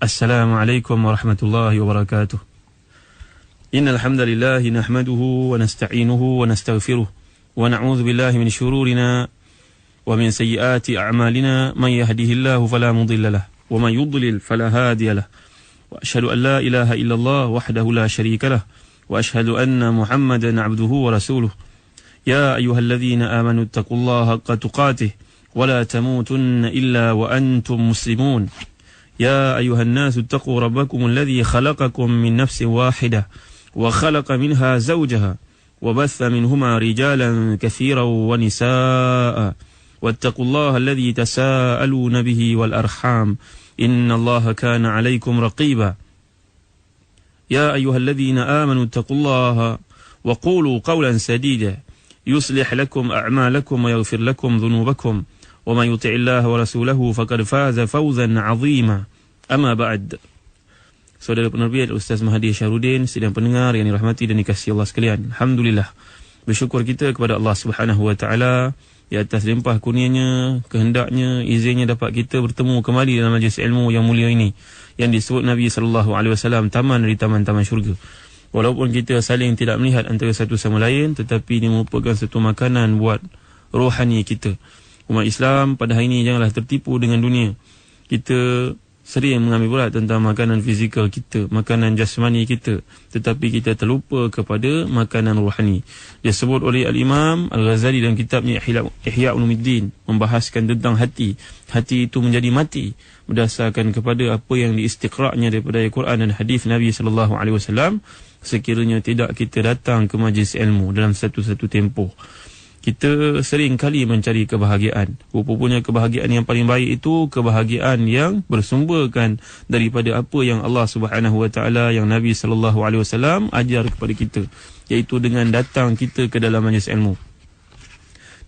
Assalamualaikum warahmatullahi wabarakatuh. Innal hamdalillah nahmaduhu wa nasta'inuhu wa nastaghfiruh wa na'udzu billahi min shururina wa min sayyiati a'malina man yahdihillahu fala mudilla lahu wa man yudlil fala hadiya lahu. Wa asyhadu an la ilaha illallah wahdahu la syarika lahu wa asyhadu anna Muhammadan 'abduhu wa rasuluh. Ya ayyuhalladzina amanu taqullaha haqqa tuqatih wa la tamutunna illa wa antum muslimun. يا أيها الناس اتقوا ربكم الذي خلقكم من نفس واحدة وخلق منها زوجها وبث منهما رجالا كثيرا ونساء واتقوا الله الذي تساءلون به والأرحام إن الله كان عليكم رقيبا يا أيها الذين آمنوا اتقوا الله وقولوا قولا سديدا يصلح لكم أعمالكم ويغفر لكم ذنوبكم ومن يطع الله ورسوله فقد فاز فوزا عظيما. أما بعد. Saudara penerbit Ustaz Mahdi Syahrudin, sidang pendengar yang dirahmati dan dikasihi Allah sekalian. Alhamdulillah. Bersyukur kita kepada Allah Subhanahu wa taala di atas limpah kurnianya, kehendaknya, izinnya dapat kita bertemu kembali dalam majlis ilmu yang mulia ini yang disebut Nabi sallallahu alaihi wasallam taman dari taman-taman syurga. Walaupun kita saling tidak melihat antara satu sama lain, tetapi ini merupakan satu makanan buat rohani kita. Umat Islam pada hari ini janganlah tertipu dengan dunia. Kita sering mengambil berat tentang makanan fizikal kita, makanan jasmani kita, tetapi kita terlupa kepada makanan rohani. Disebut oleh Al-Imam Al-Ghazali dalam kitabnya Ihya Ulumuddin, membahaskan tentang hati. Hati itu menjadi mati berdasarkan kepada apa yang diistiqra'nya daripada Al-Quran dan hadis Nabi sallallahu alaihi wasallam, sekiranya tidak kita datang ke majlis ilmu dalam satu-satu tempoh. Kita sering kali mencari kebahagiaan. Rupanya kebahagiaan yang paling baik itu kebahagiaan yang bersumberkan daripada apa yang Allah Subhanahu wa taala, yang Nabi sallallahu alaihi wasallam ajar kepada kita, iaitu dengan datang kita ke dalam majlis ilmu.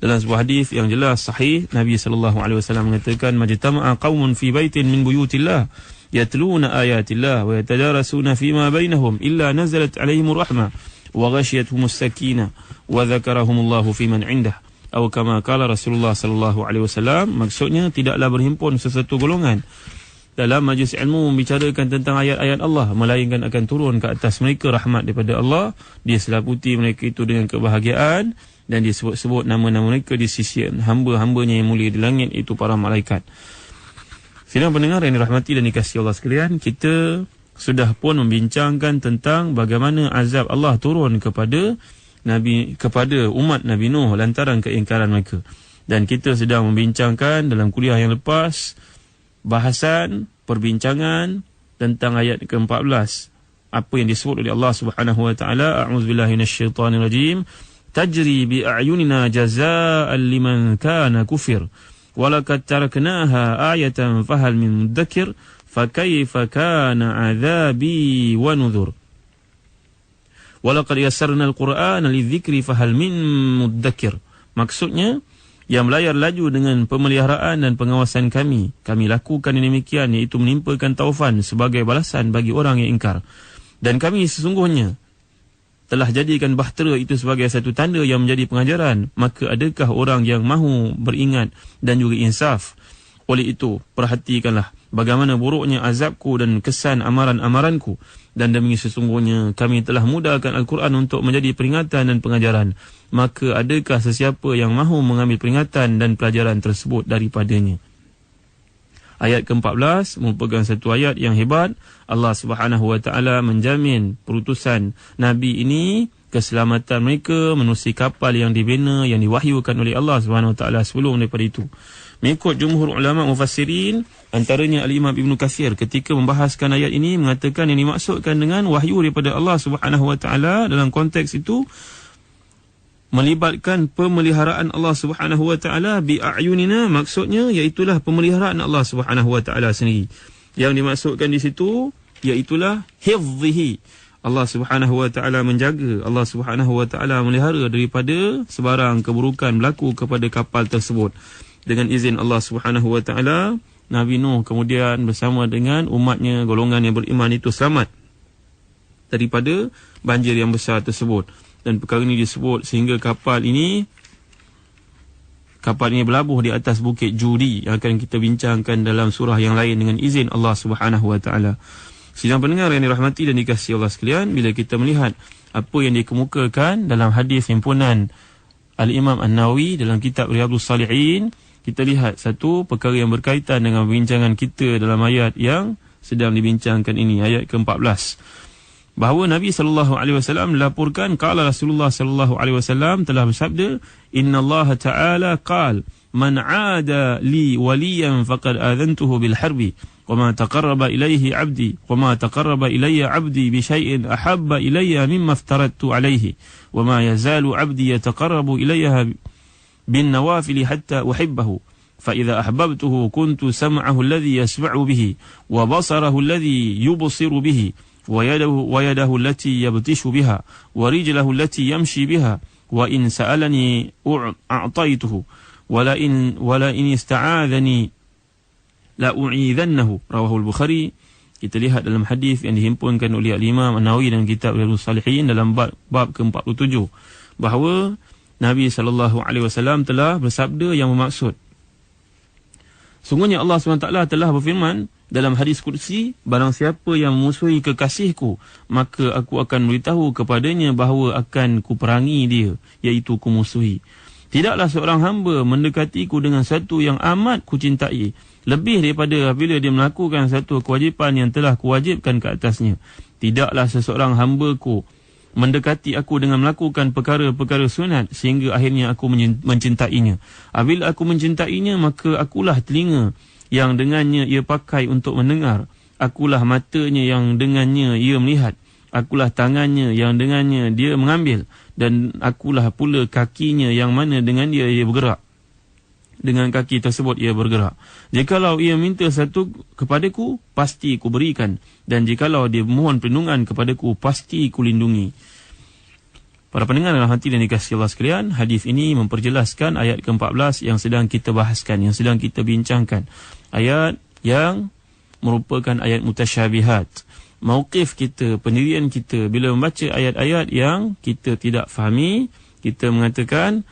Dalam sebuah hadis yang jelas sahih, Nabi sallallahu alaihi wasallam mengatakan, majtama'a qaumun fi baitin min buyutillah yatluna ayatillah wa yatadarasuna fima bainahum illa nazalat alaihimur rahmah wa ghashiyatuhumus sakinah wa dzakarahumullahu fiman indah, atau kama qala Rasulullah sallallahu alaihi wasallam. Maksudnya, tidaklah berhimpun sesuatu golongan dalam majlis ilmu membicarakan tentang ayat-ayat Allah, melainkan akan turun ke atas mereka rahmat daripada Allah, diseliputi mereka itu dengan kebahagiaan, dan disebut-sebut nama-nama mereka di sisi hamba-hambanya yang mulia di langit, itu para malaikat. Sidang pendengar yang dirahmati dan dikasihi Allah sekalian, kita sudah pun membincangkan tentang bagaimana azab Allah turun kepada umat Nabi Nuh lantaran keingkaran mereka. Dan kita sedang membincangkan dalam kuliah yang lepas bahasan perbincangan tentang ayat ke-14, apa yang disebut oleh Allah Subhanahu wa taala, a'udzubillahi minasyaitonir rajim, tajri bi a'yunina jazaa'an liman kana kufir wa laqad taraknaha ayatan fahal min mudakkir fakaifa kana 'adzabi wa nudhur. Walaqad yassarnal Qur'ana lidzikri fahal min mudakkir. Maksudnya, yang melayar laju dengan pemeliharaan dan pengawasan kami lakukan yang demikian, iaitu menimpakan taufan sebagai balasan bagi orang yang ingkar. Dan kami sesungguhnya telah jadikan bahtera itu sebagai satu tanda yang menjadi pengajaran. Maka adakah orang yang mahu beringat dan juga insaf? Oleh itu, perhatikanlah bagaimana buruknya azabku dan kesan amaran-amaranku. Dan demi sesungguhnya kami telah mudahkan Al-Quran untuk menjadi peringatan dan pengajaran. Maka adakah sesiapa yang mahu mengambil peringatan dan pelajaran tersebut daripadanya? Ayat ke-14 merupakan satu ayat yang hebat. Allah Subhanahu wa taala menjamin perutusan Nabi ini, keselamatan mereka menerusi kapal yang dibina, yang diwahyukan oleh Allah Subhanahu wa taala sebelum daripada itu. Mengikut jumhur ulama mufassirin, antaranya Al-Imam Ibn Katsir, ketika membahaskan ayat ini mengatakan yang dimaksudkan dengan wahyu daripada Allah Subhanahu wa taala dalam konteks itu melibatkan pemeliharaan Allah Subhanahu wa taala bi a'yunina, maksudnya iaitulah pemeliharaan Allah Subhanahu wa taala sendiri. Yang dimaksudkan di situ iaitulah hifzihi. Allah Subhanahu wa taala menjaga, Allah Subhanahu wa taala melihara daripada sebarang keburukan berlaku kepada kapal tersebut. Dengan izin Allah Subhanahu wa taala, Nabi Nuh kemudian bersama dengan umatnya, golongan yang beriman itu selamat daripada banjir yang besar tersebut. Dan perkara ini disebut sehingga kapal ini kapal ini berlabuh di atas bukit Judi yang akan kita bincangkan dalam surah yang lain dengan izin Allah Subhanahu wa taala. Sidang pendengar yang dirahmati dan dikasihi Allah sekalian, bila kita melihat apa yang dikemukakan dalam hadis himpunan Al-Imam An-Nawawi dalam kitab Riyadhus Salihin, kita lihat satu perkara yang berkaitan dengan perbincangan kita dalam ayat yang sedang dibincangkan ini, ayat ke-14. Bahawa Nabi SAW melaporkan, qala Rasulullah SAW telah bersabda, innallaha ta'ala qala man 'ada li waliyan faqad adhantuhu bil harbi wa ma taqarraba ilayhi 'abdi wa ma taqarraba ilayya 'abdi bi shay'in ahabba ilayya mimma aftaradtu alayhi wa ma yazalu 'abdi yataqarrabu ilayya bin nawafil hatta uhibbahu fa idza ahbabtuhu kuntu sam'ahu alladhi yasma'u bihi wa basarahu alladhi yubsiru bihi ويده التي يبطش بها ورجله التي يمشي بها وإن سألني أعطيته ولئن استعاذني لأعيذنه. رواه البخاري. Kita lihat dalam hadis yang dihimpunkan oleh Imam An-Nawawi dalam kitab Riyadhus Salihin dalam bab ke-47 bahawa Nabi SAW telah bersabda yang bermaksud, sungguhnya Allah SWT telah berfirman dalam hadis Qudsi, barang siapa yang memusuhi kekasihku, maka aku akan beritahu kepadanya bahawa akan kuperangi dia, iaitu kumusuhi. Tidaklah seorang hamba mendekatiku dengan satu yang amat kucintai, lebih daripada apabila dia melakukan satu kewajipan yang telah kuwajibkan ke atasnya. Tidaklah seseorang hambaku mendekati aku dengan melakukan perkara-perkara sunat sehingga akhirnya aku mencintainya. Apabila aku mencintainya, maka akulah telinga yang dengannya ia pakai untuk mendengar, akulah matanya yang dengannya ia melihat, akulah tangannya yang dengannya dia mengambil, dan akulah pula kakinya yang mana dengan dia ia bergerak. Dengan kaki tersebut ia bergerak. Jikalau ia minta satu kepadaku, pasti ku berikan, dan jikalau dia mohon perlindungan kepadaku, pasti ku lindungi. Para pendengar dalam hati dan dikasihi Allah sekalian, hadis ini memperjelaskan ayat ke-14 yang sedang kita bahaskan, yang sedang kita bincangkan. Ayat yang merupakan ayat mutasyabihat. Mauqif kita, pendirian kita bila membaca ayat-ayat yang kita tidak fahami, kita mengatakan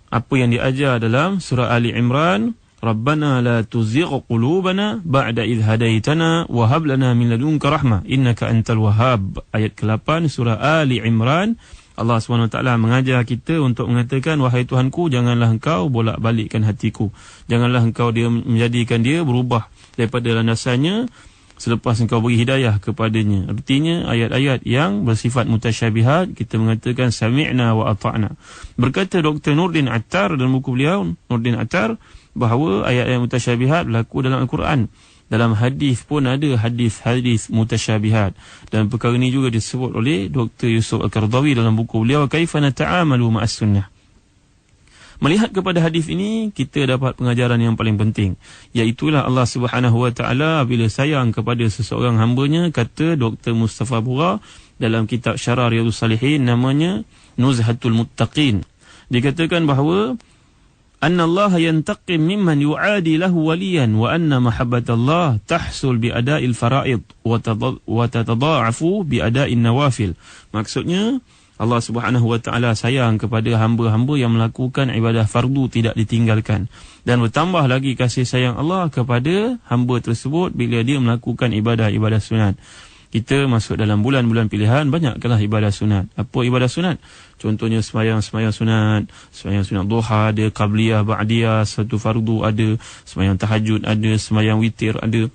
apa yang diajar dalam surah Ali Imran, Rabbana la tuzigh qulubana ba'da idh hadaitana wa hab lana min ladunka rahmah innaka antal wahhab. Ayat ke-8 surah Ali Imran, Allah SWT mengajar kita untuk mengatakan, wahai Tuhanku, janganlah engkau bolak-balikkan hatiku. Janganlah engkau menjadikan dia berubah daripada landasannya selepas engkau beri hidayah kepadanya. Artinya ayat-ayat yang bersifat mutasyabihat, kita mengatakan sami'na wa ata'na. Berkata Dr. Nurdin Attar dalam buku beliau, Nurdin Attar, bahawa ayat-ayat mutasyabihat berlaku dalam Al-Quran. Dalam hadis pun ada hadis-hadis mutasyabihat. Dan perkara ini juga disebut oleh Dr. Yusuf Al-Qardawi dalam buku beliau, Kaifa nata'amalu ma'as sunnah. Melihat kepada hadis ini, kita dapat pengajaran yang paling penting. Iaitulah Allah Subhanahu Wa Taala bila sayang kepada seseorang hambanya, kata Dr. Mustafa Bura dalam kitab Syarah Riyadhus Salihin, namanya Nuzhatul Muttaqin. Dikatakan bahawa anna Allah yantaqim mimman yu'adi lahu waliyan wa anna mahabbatallah tahsul bi ada'il fara'id wa tatadha'afu bi ada'in nawafil. Maksudnya Allah Subhanahu Wa Taala sayang kepada hamba-hamba yang melakukan ibadah fardu tidak ditinggalkan, dan bertambah lagi kasih sayang Allah kepada hamba tersebut bila dia melakukan ibadah-ibadah sunat. Kita masuk dalam bulan-bulan pilihan, banyaklah ibadah sunat. Apa ibadah sunat? Contohnya sembahyang sunat, sembahyang sunat duha ada, qabliyah, ba'diyah, satu fardu ada, sembahyang tahajud ada, sembahyang witir ada.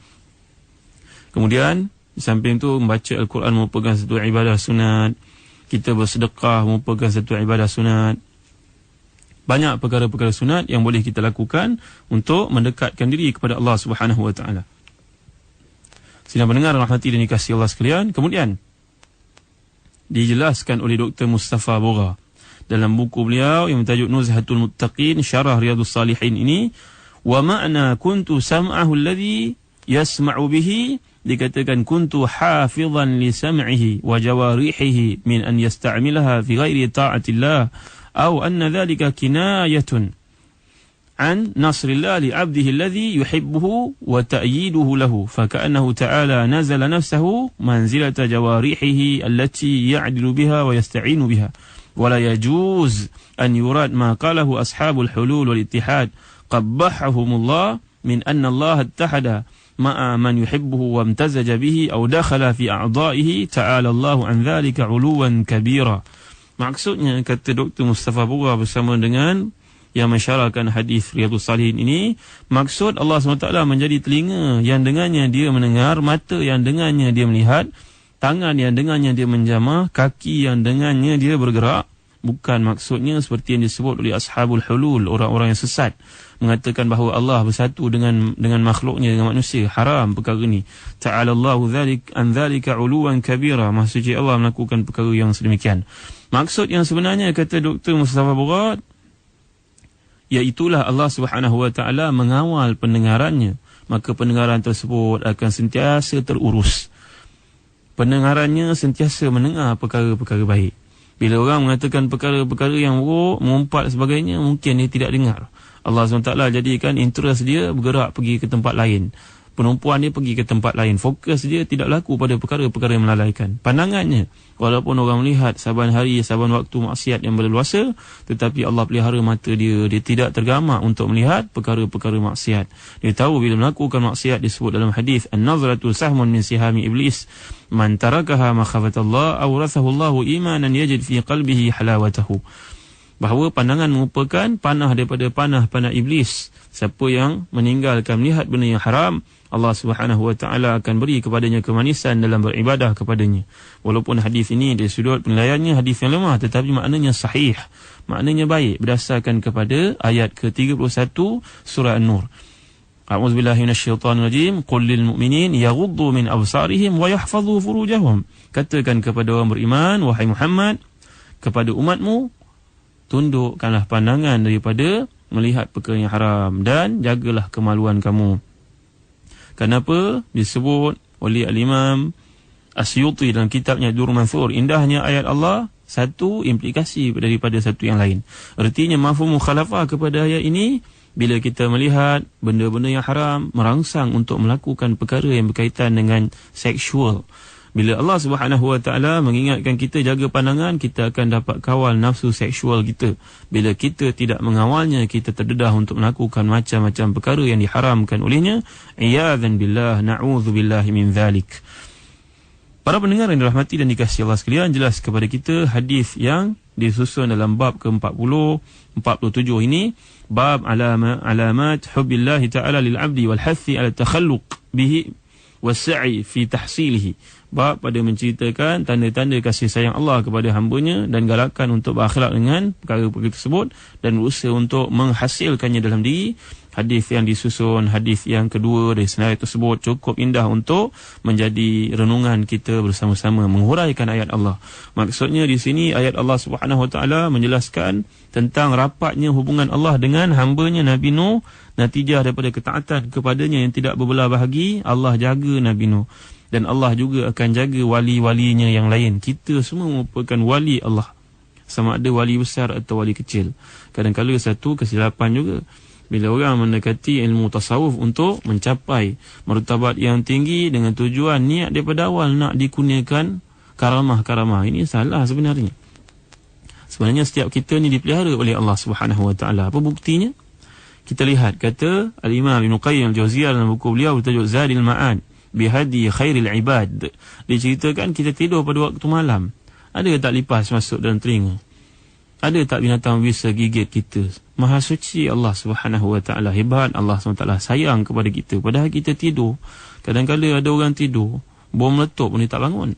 Kemudian di samping tu membaca Al-Quran merupakan satu ibadah sunat. Kita bersedekah merupakan satu ibadah sunat. Banyak perkara-perkara sunat yang boleh kita lakukan untuk mendekatkan diri kepada Allah Subhanahu Wa Taala. Sidang pendengar rahmati dan dikasihi Allah sekalian, kemudian dijelaskan oleh Dr. Mustafa Bura dalam buku beliau yang bertajuk Nuzhatul Muttaqin Syarah Riyadhus Salihin ini, wa ma'na kuntu sam'ahu alladhi yasma'u bihi, dikatakan kuntu hafizan li sam'ihi wa jawarihihi min an yasta'milaha fi ghairi ta'atillah, aw anna dhalika kinayatun an nasrillah li 'abdihi alladhi yuhibbuhu wa ta'yiduhu lahu, fa ka'annahu ta'ala nazala nafsahu manzilata jawarihihi allati ya'dilu biha wa yasta'inu biha. wala yajuz an yurad ma qalahu ashabul hulul wal ittihad qabbahahumullah min anna Allah ittahada ma'a man yuhibbuhu wa amtazaja bihi aw dakhala fi a'dha'ihi ta'ala Allah an dhalika 'uluwan kabira. Maksudnya, kata Dr. Mustafa Pura bersama dengan yang mensyarahkan hadis Riyadhus Salihin ini, maksud Allah SWT menjadi telinga yang dengannya dia mendengar, mata yang dengannya dia melihat, tangan yang dengannya dia menjamah, kaki yang dengannya dia bergerak. Bukan maksudnya seperti yang disebut oleh ashabul hulul, orang-orang yang sesat, mengatakan bahawa Allah bersatu dengan makhluknya, dengan manusia. Haram perkara ni. Ta'ala Allahu an dhalika 'uluwan kabira. Maha suci Allah melakukan perkara yang sedemikian. Maksud yang sebenarnya, kata Dr. Mustafa Pura, iaitulah Allah Subhanahu wa taala mengawal pendengarannya, maka pendengaran tersebut akan sentiasa terurus. Pendengarannya sentiasa mendengar perkara-perkara baik. Bila orang mengatakan perkara-perkara yang buruk, mengumpat sebagainya, mungkin dia tidak dengar. Allah SWT jadikan interest dia bergerak pergi ke tempat lain. Penumpuan dia pergi ke tempat lain. Fokus dia tidak laku pada perkara-perkara yang melalaikan. Pandangannya, walaupun orang melihat saban hari, saban waktu maksiat yang berleluasa, tetapi Allah pelihara mata dia. Dia tidak tergamak untuk melihat perkara-perkara maksiat. Dia tahu bila melakukan maksiat, disebut dalam hadis, an-nazratu sahmun min sihami iblis. Man tarakaha makhafatallah awrathahu Allahu imanan yajid fi qalbihi halawatahu. Bahawa pandangan merupakan panah daripada panah iblis. Siapa yang meninggalkan melihat benda yang haram, Allah Subhanahu wa taala akan beri kepadanya kemanisan dalam beribadah kepadanya. Walaupun hadis ini dari sudut penilaiannya hadis yang lemah, tetapi maknanya sahih, maknanya baik, berdasarkan kepada ayat ke-31 surah An-Nur. A'udzubillahi minasyaitonir rajim. Qul lil mu'minin yaghuddu min absarihim wa yahfazu furujahum. Katakan kepada orang beriman, wahai Muhammad, kepada umatmu, tundukkanlah pandangan daripada melihat perkara yang haram dan jagalah kemaluan kamu. Kenapa disebut oleh Al-Imam Asyuti dalam kitabnya Durrul Mansur, indahnya ayat Allah, satu implikasi daripada satu yang lain. Artinya mafhum mukhalafah kepada ayat ini, bila kita melihat benda-benda yang haram, merangsang untuk melakukan perkara yang berkaitan dengan seksual. Bila Allah Subhanahu wa taala mengingatkan kita jaga pandangan, kita akan dapat kawal nafsu seksual kita. Bila kita tidak mengawalnya, kita terdedah untuk melakukan macam-macam perkara yang diharamkan olehnya. Iyadzan billah, na'udzubillahi min dzalik. Para pendengar yang dirahmati dan dikasihi Allah sekalian, jelas kepada kita hadis yang disusun dalam bab ke-40 47 ini, bab alamat hubbillahi ta'ala lil 'abdi wal hathi ala takhalluq bihi was-sa'i fi tahsilihi. Bab pada menceritakan tanda-tanda kasih sayang Allah kepada hambanya dan galakan untuk berakhlak dengan perkara-perkara tersebut dan berusaha untuk menghasilkannya dalam diri. Hadis yang disusun, hadis yang kedua dari senarai tersebut cukup indah untuk menjadi renungan kita bersama-sama menghuraikan ayat Allah. Maksudnya di sini ayat Allah Subhanahu wa taala menjelaskan tentang rapatnya hubungan Allah dengan hambanya Nabi Nuh, natijah daripada ketaatan kepadanya yang tidak berbelah bahagi. Allah jaga Nabi Nuh dan Allah juga akan jaga wali-walinya yang lain. Kita semua merupakan wali Allah, sama ada wali besar atau wali kecil. Kadang-kadang satu kesilapan juga bila orang mendekati ilmu tasawuf untuk mencapai martabat yang tinggi dengan tujuan niat daripada awal nak dikurniakan karamah-karamah. Ini salah sebenarnya. Sebenarnya setiap kita ni dipelihara oleh Allah Subhanahu wa taala. Apa buktinya? Kita lihat kata Al-Imam Ibn Qayyim Al-Jauziyah dalam buku beliau bertajuk Zadil Ma'ad Bihadi Khairil Ibad. Diceritakan kita tidur pada waktu malam, ada tak lipas masuk dalam telinga? Ada tak binatang bisa gigit kita? Maha suci Allah Subhanahu wa taala, hebat Allah SWT, sayang kepada kita padahal kita tidur. Kadang-kadang ada orang tidur, bom meletup pun dia tak bangun,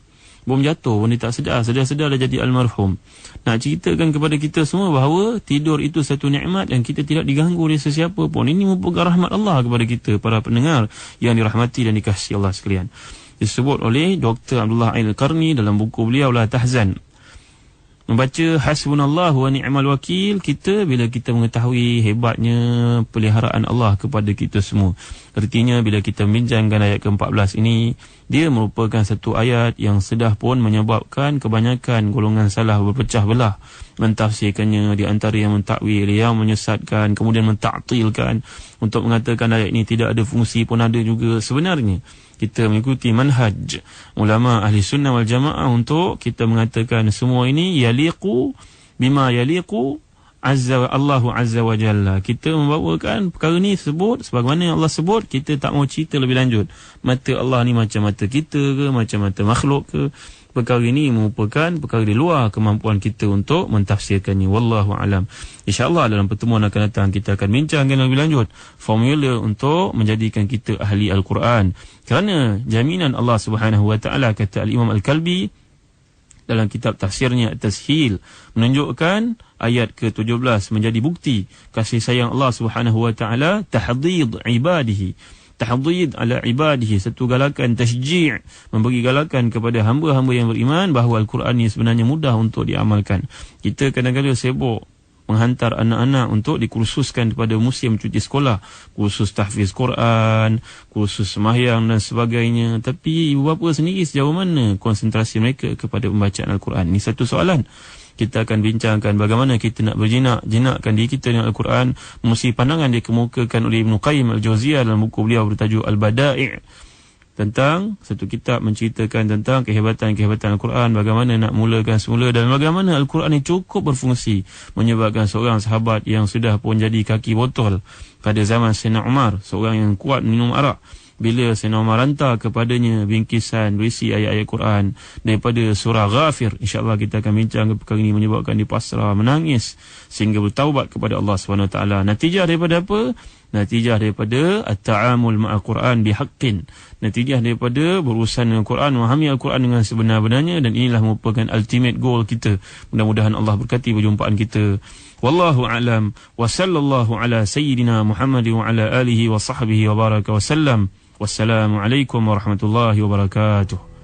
bom jatuh pun dia tak sedar, sedar-sedar dah jadi almarhum. Nak ceritakan kepada kita semua bahawa tidur itu satu nikmat yang kita tidak diganggu oleh sesiapa pun. Ini merupakan rahmat Allah kepada kita, para pendengar yang dirahmati dan dikasihi Allah sekalian. Disebut oleh Dr. Abdullah Al-Qarni dalam buku beliau La Tahzan. Membaca hasbunallahu wa ni'mal wakil, kita bila kita mengetahui hebatnya peliharaan Allah kepada kita semua. Artinya bila kita membincangkan ayat ke-14 ini, dia merupakan satu ayat yang sedah pun menyebabkan kebanyakan golongan salah berpecah belah mentafsirkannya. Di antara yang mentakwil, yang menyesatkan, kemudian mentaktilkan untuk mengatakan ayat ini tidak ada fungsi pun ada juga. Sebenarnya kita mengikuti manhaj ulama ahli sunnah wal jamaah untuk kita mengatakan semua ini yaliqu bima yaliqu Allahu azza wa jalla. Kita membawakan perkara ni sebut sebagaimana yang Allah sebut, kita tak mau cerita lebih lanjut. Mata Allah ni macam mata kita ke, macam mata makhluk ke. Perkara ini merupakan perkara di luar kemampuan kita untuk mentafsirkannya. Wallahu alam. InsyaAllah dalam pertemuan akan datang kita akan bincangkan lebih lanjut formula untuk menjadikan kita ahli Al-Quran. Kerana jaminan Allah Subhanahu wa taala, kata Al-Imam Al-Kalbi dalam kitab tafsirnya At-Tashil, menunjukkan ayat ke-17 menjadi bukti kasih sayang Allah Subhanahu wa taala, tahdid ibadihi, tahdid ala ibadihi, satu galakan tasji', memberi galakan kepada hamba-hamba yang beriman bahawa Al-Quran ni sebenarnya mudah untuk diamalkan. Kita kadang-kadang sibuk menghantar anak-anak untuk dikursuskan kepada musim cuti sekolah, kursus tahfiz Quran, kursus sembahyang dan sebagainya. Tapi ibu bapa sendiri sejauh mana konsentrasi mereka kepada pembacaan Al-Quran? Ini satu soalan. Kita akan bincangkan bagaimana kita nak jinakkan diri kita dengan Al-Quran. Mesti pandangan dikemukakan oleh Ibn Qayyim Al-Jauziyah dalam buku beliau bertajuk Al-Bada'i', tentang satu kitab menceritakan tentang kehebatan-kehebatan Al-Quran, bagaimana nak mulakan semula dan bagaimana Al-Quran ini cukup berfungsi menyebabkan seorang sahabat yang sudah pun jadi kaki botol pada zaman Sayyidina Umar, seorang yang kuat minum arak, bila Sayyidina Umar hantar kepadanya bingkisan berisi ayat-ayat Quran daripada surah Ghafir. InsyaAllah kita akan bincang perkara ini, menyebabkan dia pasrah, menangis sehingga bertaubat kepada Allah SWT. Natijah daripada apa? Natijah daripada at-ta'amul ma'al Quran bihaqqin. Natijah daripada berurusan dengan Quran, memahami Al-Quran dengan sebenar-benarnya, dan inilah merupakan ultimate goal kita. Mudah-mudahan Allah berkati perjumpaan kita. Wallahu a'lam wa sallallahu ala sayyidina Muhammad wa ala alihi wa sahbihi wa baraka wa sallam. Wassalamualaikum warahmatullahi wabarakatuh.